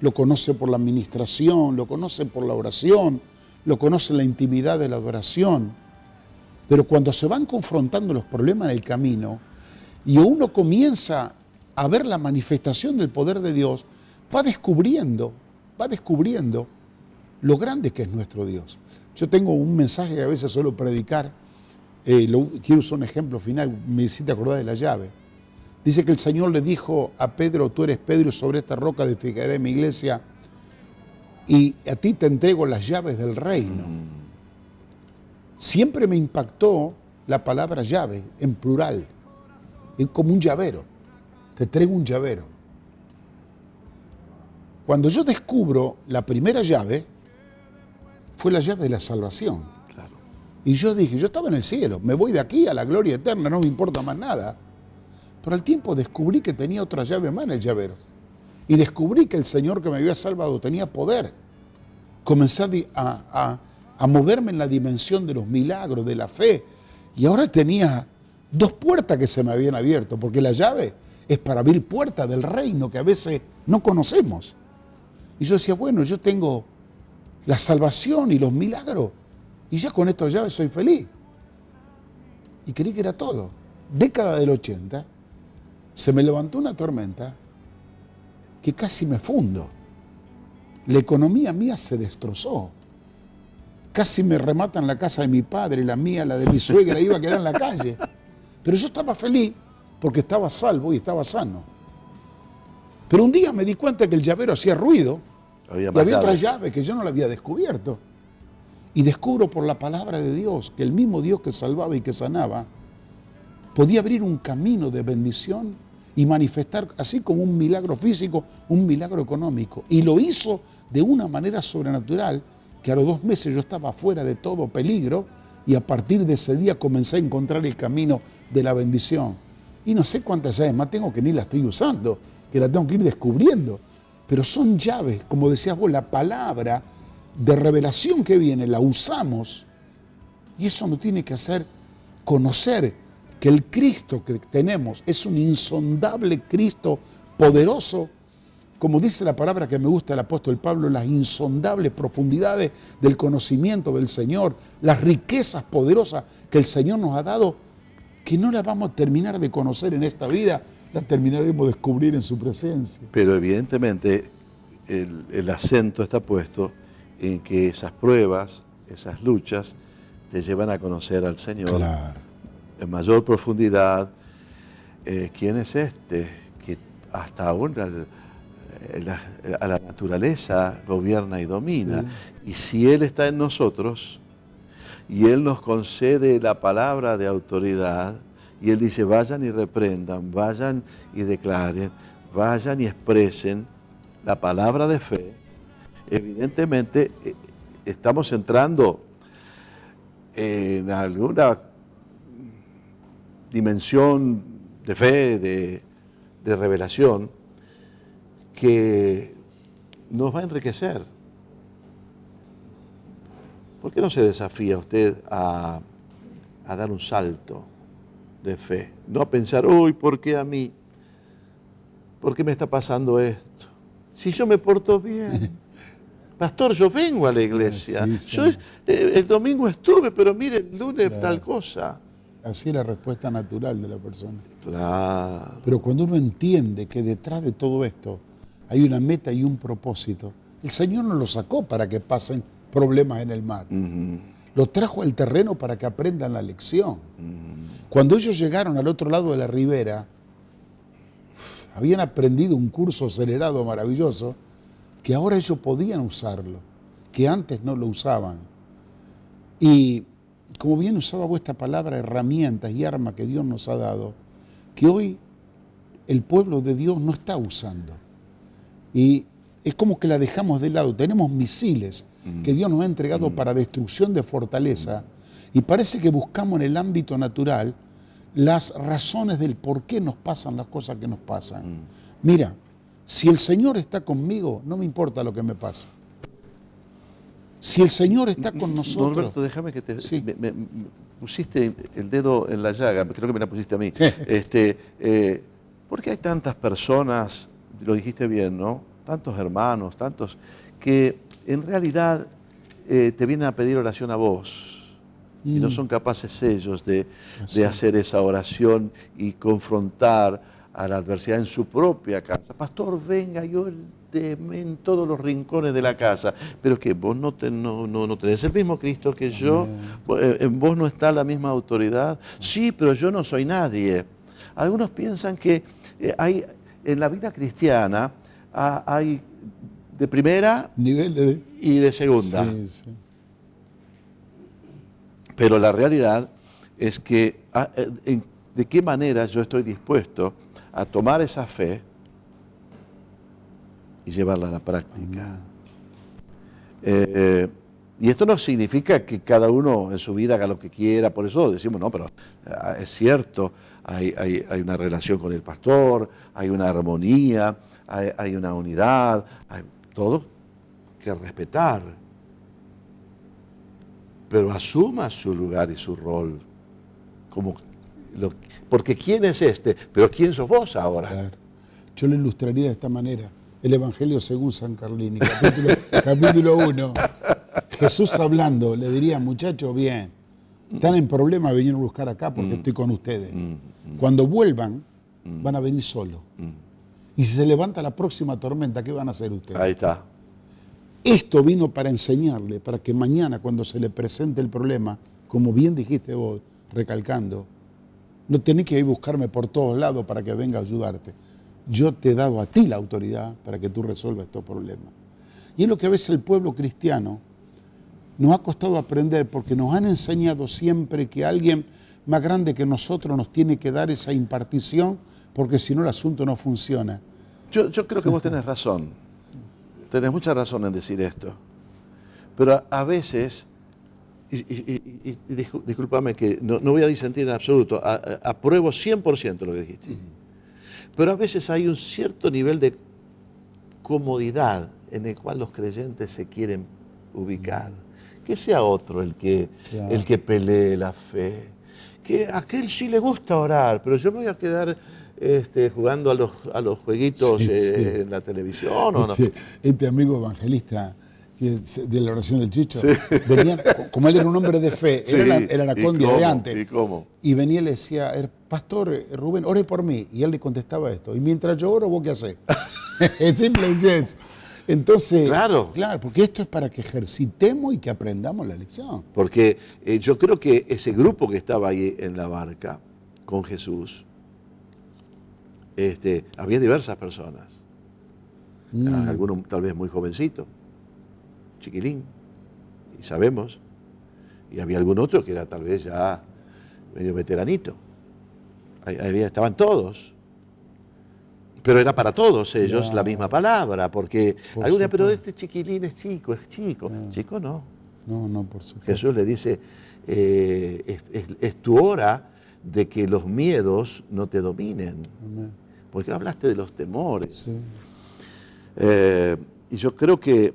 lo conoce por la administración, lo conoce por la oración, lo conoce en la intimidad de la adoración. Pero cuando se van confrontando los problemas en el camino y uno comienza a ver la manifestación del poder de Dios, va descubriendo lo grande que es nuestro Dios. Yo tengo un mensaje que a veces suelo predicar, quiero usar un ejemplo final, me hiciste acordar de la llave. Dice que el Señor le dijo a Pedro, tú eres Pedro y sobre esta roca edificaré mi iglesia y a ti te entrego las llaves del reino. Siempre me impactó la palabra llave en plural, como un llavero. Te traigo un llavero. Cuando yo descubro la primera llave, fue la llave de la salvación. Claro. Y yo dije, yo estaba en el cielo, me voy de aquí a la gloria eterna, no me importa más nada. Pero al tiempo descubrí que tenía otra llave más en el llavero. Y descubrí que el Señor que me había salvado tenía poder. Comencé a moverme en la dimensión de los milagros, de la fe. Y ahora tenía dos puertas que se me habían abierto, porque la llave es para abrir puertas del reino que a veces no conocemos. Y yo decía, bueno, yo tengo la salvación y los milagros, y ya con estas llaves soy feliz. Y creí que era todo. Década del 80, se me levantó una tormenta que casi me fundo. La economía mía se destrozó. Casi me rematan la casa de mi padre, la mía, la de mi suegra, iba a quedar en la calle. Pero yo estaba feliz porque estaba salvo y estaba sano. Pero un día me di cuenta que el llavero hacía ruido y había otra llave que yo no la había descubierto. Y descubro por la palabra de Dios que el mismo Dios que salvaba y que sanaba podía abrir un camino de bendición y manifestar, así como un milagro físico, un milagro económico. Y lo hizo de una manera sobrenatural, que a los 2 meses yo estaba fuera de todo peligro y a partir de ese día comencé a encontrar el camino de la bendición. Y no sé cuántas llaves más tengo que ni las estoy usando, que las tengo que ir descubriendo. Pero son llaves, como decías vos, la palabra de revelación que viene, la usamos. Y eso nos tiene que hacer conocer que el Cristo que tenemos es un insondable Cristo poderoso, como dice la palabra que me gusta del apóstol Pablo, las insondables profundidades del conocimiento del Señor, las riquezas poderosas que el Señor nos ha dado, que no las vamos a terminar de conocer en esta vida la terminaremos de descubrir en su presencia. Pero evidentemente el acento está puesto en que esas pruebas, esas luchas, te llevan a conocer al Señor Claro. en mayor profundidad. ¿Quién es este que hasta aún a la naturaleza gobierna y domina? Y si Él está en nosotros y Él nos concede la palabra de autoridad, y Él dice, vayan y reprendan, vayan y declaren, vayan y expresen la palabra de fe, evidentemente estamos entrando en alguna dimensión de fe, de revelación, que nos va a enriquecer. ¿Por qué no se desafía usted a dar un salto de fe? No a pensar, uy, ¿por qué a mí? ¿Por qué me está pasando esto? Si yo me porto bien. Pastor, yo vengo a la iglesia. Sí, sí. Yo el domingo estuve, pero mire, el lunes tal cosa. Así es la respuesta natural de la persona. Claro. Pero cuando uno entiende que detrás de todo esto hay una meta y un propósito, el Señor no lo sacó para que pasen problemas en el mar. Lo trajo al terreno para que aprendan la lección. Cuando ellos llegaron al otro lado de la ribera, habían aprendido un curso acelerado maravilloso que ahora ellos podían usarlo, que antes no lo usaban. Y como bien usaba vuestra palabra, herramientas y armas que Dios nos ha dado, que hoy el pueblo de Dios no está usando. Y es como que la dejamos de lado. Tenemos misiles que Dios nos ha entregado para destrucción de fortaleza, y parece que buscamos en el ámbito natural las razones del por qué nos pasan las cosas que nos pasan. Mira, si el Señor está conmigo, no me importa lo que me pasa. Si el Señor está con nosotros... Norberto, déjame que te... Sí. Me pusiste el dedo en la llaga, creo que me la pusiste a mí. ¿Por qué hay tantas personas, lo dijiste bien, ¿no? Tantos hermanos, tantos, que en realidad te vienen a pedir oración a vos? Y no son capaces ellos de hacer esa oración y confrontar a la adversidad en su propia casa. Pastor, venga, yo en todos los rincones de la casa. Pero que vos no tenés el mismo Cristo que yo, en vos no está la misma autoridad. Sí, pero yo no soy nadie. Algunos piensan que hay en la vida cristiana hay de primera Nivel y de segunda. Sí, sí. Pero la realidad es que de qué manera yo estoy dispuesto a tomar esa fe y llevarla a la práctica. Y esto no significa que cada uno en su vida haga lo que quiera, por eso decimos, no, pero es cierto, hay una relación con el pastor, hay una armonía, hay una unidad, hay todo que respetar. Pero asuma su lugar y su rol. Porque ¿quién es este? Pero ¿quién sos vos ahora? Claro. Yo lo ilustraría de esta manera. El Evangelio según San Carlini, capítulo 1. Jesús hablando, le diría, muchachos, bien, están en problema, vinieron a buscar acá porque estoy con ustedes. Cuando vuelvan, van a venir solos. Y si se levanta la próxima tormenta, ¿qué van a hacer ustedes? Ahí está. Esto vino para enseñarle, para que mañana cuando se le presente el problema, como bien dijiste vos, recalcando, no tenés que ir a buscarme por todos lados para que venga a ayudarte. Yo te he dado a ti la autoridad para que tú resuelvas estos problemas. Y es lo que a veces el pueblo cristiano nos ha costado aprender, porque nos han enseñado siempre que alguien más grande que nosotros nos tiene que dar esa impartición, porque si no el asunto no funciona. Yo creo que vos tenés razón. Tenés mucha razón en decir esto. Pero a veces, y discúlpame que no voy a disentir en absoluto, apruebo 100% lo que dijiste. Pero a veces hay un cierto nivel de comodidad en el cual los creyentes se quieren ubicar. Que sea otro el que pelee la fe. Que a aquel sí le gusta orar, pero yo me voy a quedar jugando a los jueguitos en la televisión. ¿O no? Este amigo evangelista De la oración del Chicho. Venían, como él era un hombre de fe, Sí, era la condia de antes. ¿Y cómo? Y venía y le decía, pastor Rubén, ore por mí. Y él le contestaba esto. Y mientras yo oro, ¿vos qué hacés? Es simple y eso. Entonces, Claro, porque esto es para que ejercitemos y que aprendamos la lección. Porque yo creo que ese grupo que estaba ahí en la barca con Jesús, había diversas personas. Algunos tal vez muy jovencitos, chiquilín, y sabemos, y había algún otro que era tal vez ya medio veteranito. Estaban todos, pero era para todos ellos la misma palabra, porque alguna, pero este chiquilín es chico, chico no. No, por supuesto. Jesús le dice, es tu hora de que los miedos no te dominen, porque hablaste de los temores. Sí. Y yo creo que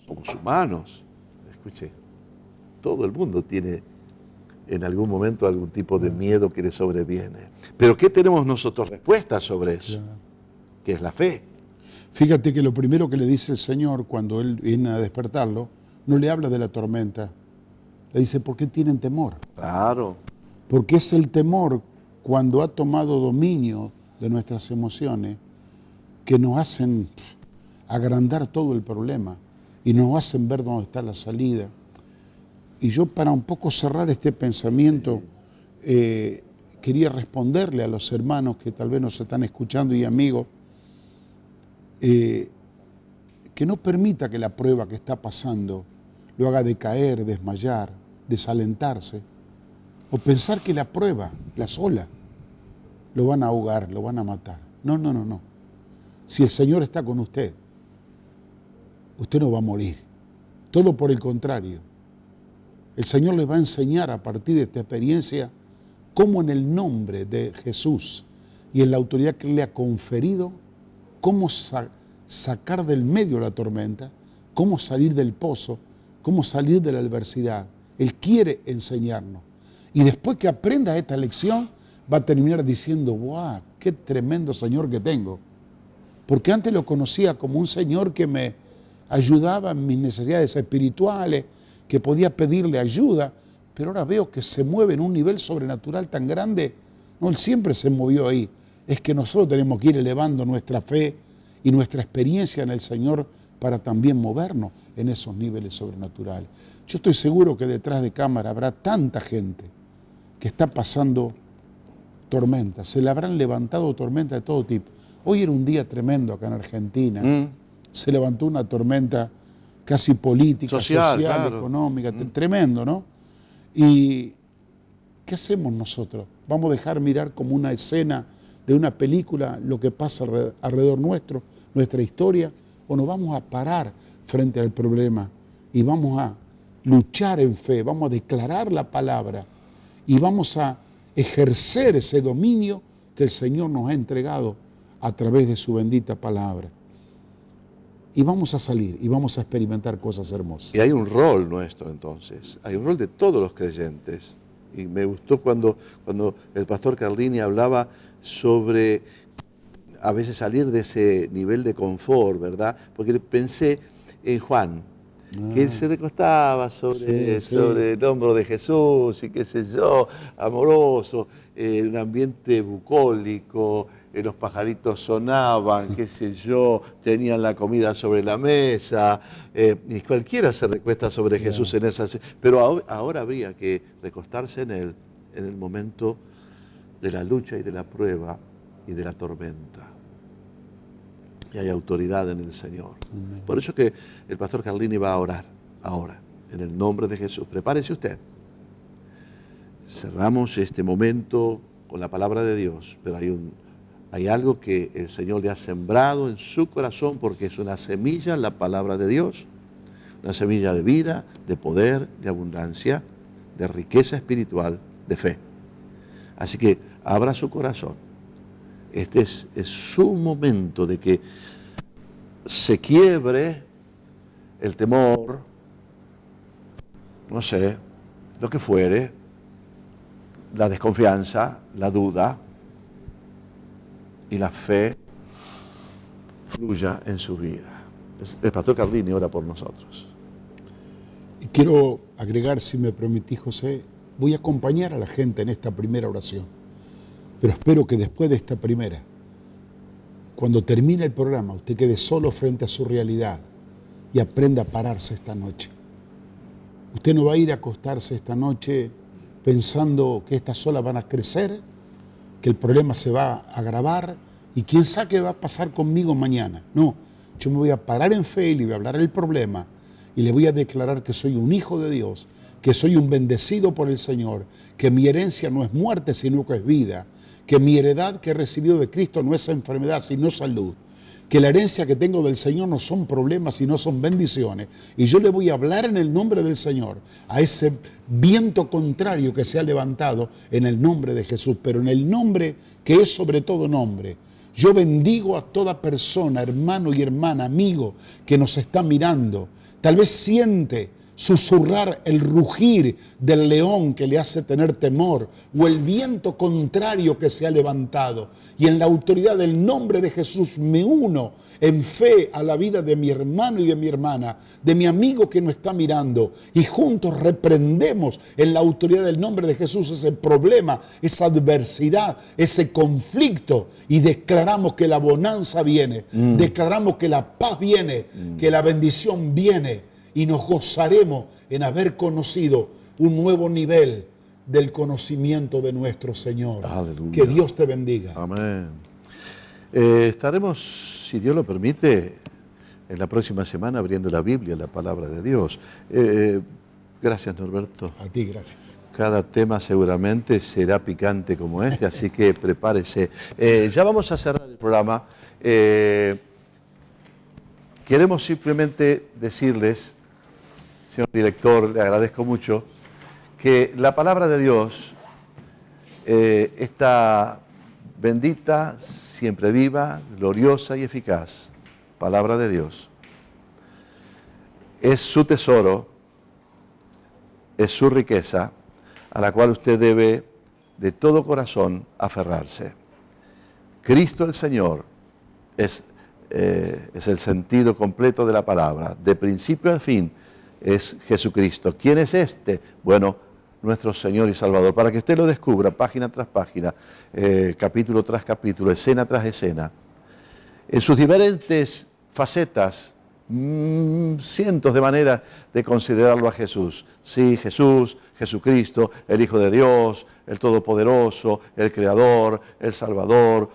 somos humanos. Escuche, todo el mundo tiene en algún momento algún tipo de miedo que le sobreviene. Pero ¿qué tenemos nosotros? Respuestas sobre eso, que es la fe. Fíjate que lo primero que le dice el Señor cuando Él viene a despertarlo, no le habla de la tormenta. Le dice, ¿por qué tienen temor? Claro. Porque es el temor cuando ha tomado dominio de nuestras emociones que nos hacen agrandar todo el problema y nos hacen ver dónde está la salida. Y yo, para un poco cerrar este pensamiento, quería responderle a los hermanos que tal vez nos están escuchando y amigos, que no permita que la prueba que está pasando lo haga decaer, desmayar, desalentarse, o pensar que la prueba, la sola, lo van a ahogar, lo van a matar. No. Si el Señor está con usted, usted no va a morir. Todo por el contrario. El Señor le va a enseñar a partir de esta experiencia cómo en el nombre de Jesús y en la autoridad que Él le ha conferido, cómo sacar del medio la tormenta, cómo salir del pozo, cómo salir de la adversidad. Él quiere enseñarnos. Y después que aprenda esta lección, va a terminar diciendo, ¡guau! ¡Qué tremendo Señor que tengo! Porque antes lo conocía como un Señor que me ayudaba en mis necesidades espirituales, que podía pedirle ayuda, pero ahora veo que se mueve en un nivel sobrenatural tan grande. No, Él siempre se movió ahí. Es que nosotros tenemos que ir elevando nuestra fe y nuestra experiencia en el Señor para también movernos en esos niveles sobrenaturales. Yo estoy seguro que detrás de cámara habrá tanta gente que está pasando tormentas, se le habrán levantado tormentas de todo tipo. Hoy era un día tremendo acá en Argentina, se levantó una tormenta casi política, social, claro, económica, tremendo, ¿no? ¿Y qué hacemos nosotros? ¿Vamos a dejar mirar como una escena de una película lo que pasa alrededor nuestro, nuestra historia? ¿O nos vamos a parar frente al problema y vamos a luchar en fe, vamos a declarar la palabra y vamos a ejercer ese dominio que el Señor nos ha entregado a través de su bendita palabra? Y vamos a salir y vamos a experimentar cosas hermosas. Y hay un rol nuestro entonces, hay un rol de todos los creyentes. Y me gustó cuando el pastor Carlini hablaba sobre a veces salir de ese nivel de confort, ¿verdad? Porque pensé en Juan, que él se recostaba sobre el hombro de Jesús y qué sé yo, amoroso, un ambiente bucólico, los pajaritos sonaban, qué sé yo, tenían la comida sobre la mesa, y cualquiera se recuesta sobre Jesús en esas... Pero ahora habría que recostarse en él en el momento de la lucha y de la prueba y de la tormenta. Y hay autoridad en el Señor. Amén. Por eso que el pastor Carlini va a orar ahora, en el nombre de Jesús. Prepárese usted. Cerramos este momento con la palabra de Dios, pero hay algo que el Señor le ha sembrado en su corazón, porque es una semilla, la palabra de Dios, una semilla de vida, de poder, de abundancia, de riqueza espiritual, de fe. Así que abra su corazón. Este es su momento de que se quiebre el temor, no sé, lo que fuere, la desconfianza, la duda, y la fe fluya en su vida. El pastor Carlini ora por nosotros. Y quiero agregar, si me permitís, José, voy a acompañar a la gente en esta primera oración, pero espero que después de esta primera, cuando termine el programa, usted quede solo frente a su realidad y aprenda a pararse esta noche. Usted no va a ir a acostarse esta noche pensando que estas olas van a crecer, que el problema se va a agravar y quién sabe qué va a pasar conmigo mañana. No, yo me voy a parar en fe y le voy a hablar del problema y le voy a declarar que soy un hijo de Dios, que soy un bendecido por el Señor, que mi herencia no es muerte sino que es vida, que mi heredad que he recibido de Cristo no es enfermedad sino salud, que la herencia que tengo del Señor no son problemas sino son bendiciones. Y yo le voy a hablar en el nombre del Señor a ese viento contrario que se ha levantado en el nombre de Jesús, pero en el nombre que es sobre todo nombre. Yo bendigo a toda persona, hermano y hermana, amigo que nos está mirando. Tal vez siente susurrar el rugir del león que le hace tener temor, o el viento contrario que se ha levantado. Y en la autoridad del nombre de Jesús me uno en fe a la vida de mi hermano y de mi hermana, de mi amigo que nos está mirando, y juntos reprendemos en la autoridad del nombre de Jesús ese problema, esa adversidad, ese conflicto, y declaramos que la bonanza viene, declaramos que la paz viene, que la bendición viene, y nos gozaremos en haber conocido un nuevo nivel del conocimiento de nuestro Señor. Aleluya. Que Dios te bendiga. Amén. Estaremos, si Dios lo permite, en la próxima semana abriendo la Biblia, la palabra de Dios. Gracias, Norberto. A ti, gracias. Cada tema seguramente será picante como este, así que prepárese. Ya vamos a cerrar el programa. Queremos simplemente decirles, señor director, le agradezco mucho, que la palabra de Dios está bendita, siempre viva, gloriosa y eficaz. Palabra de Dios. Es su tesoro, es su riqueza, a la cual usted debe de todo corazón aferrarse. Cristo el Señor es el sentido completo de la palabra, de principio a fin. Es Jesucristo. ¿Quién es este? Bueno, nuestro Señor y Salvador. Para que usted lo descubra, página tras página, capítulo tras capítulo, escena tras escena, en sus diferentes facetas, cientos de maneras de considerarlo a Jesús. Sí, Jesús, Jesucristo, el Hijo de Dios, el Todopoderoso, el Creador, el Salvador,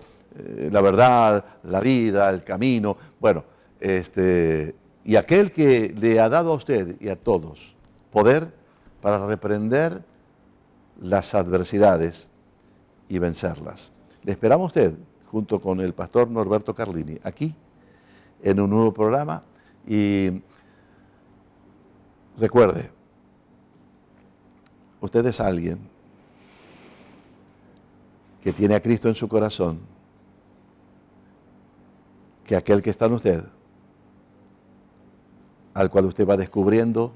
la verdad, la vida, el camino. Bueno, y aquel que le ha dado a usted y a todos poder para reprender las adversidades y vencerlas. Le esperamos a usted, junto con el pastor Norberto Carlini, aquí, en un nuevo programa. Y recuerde, usted es alguien que tiene a Cristo en su corazón, que aquel que está en usted, al cual usted va descubriendo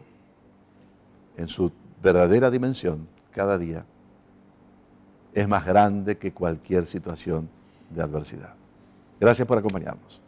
en su verdadera dimensión cada día, es más grande que cualquier situación de adversidad. Gracias por acompañarnos.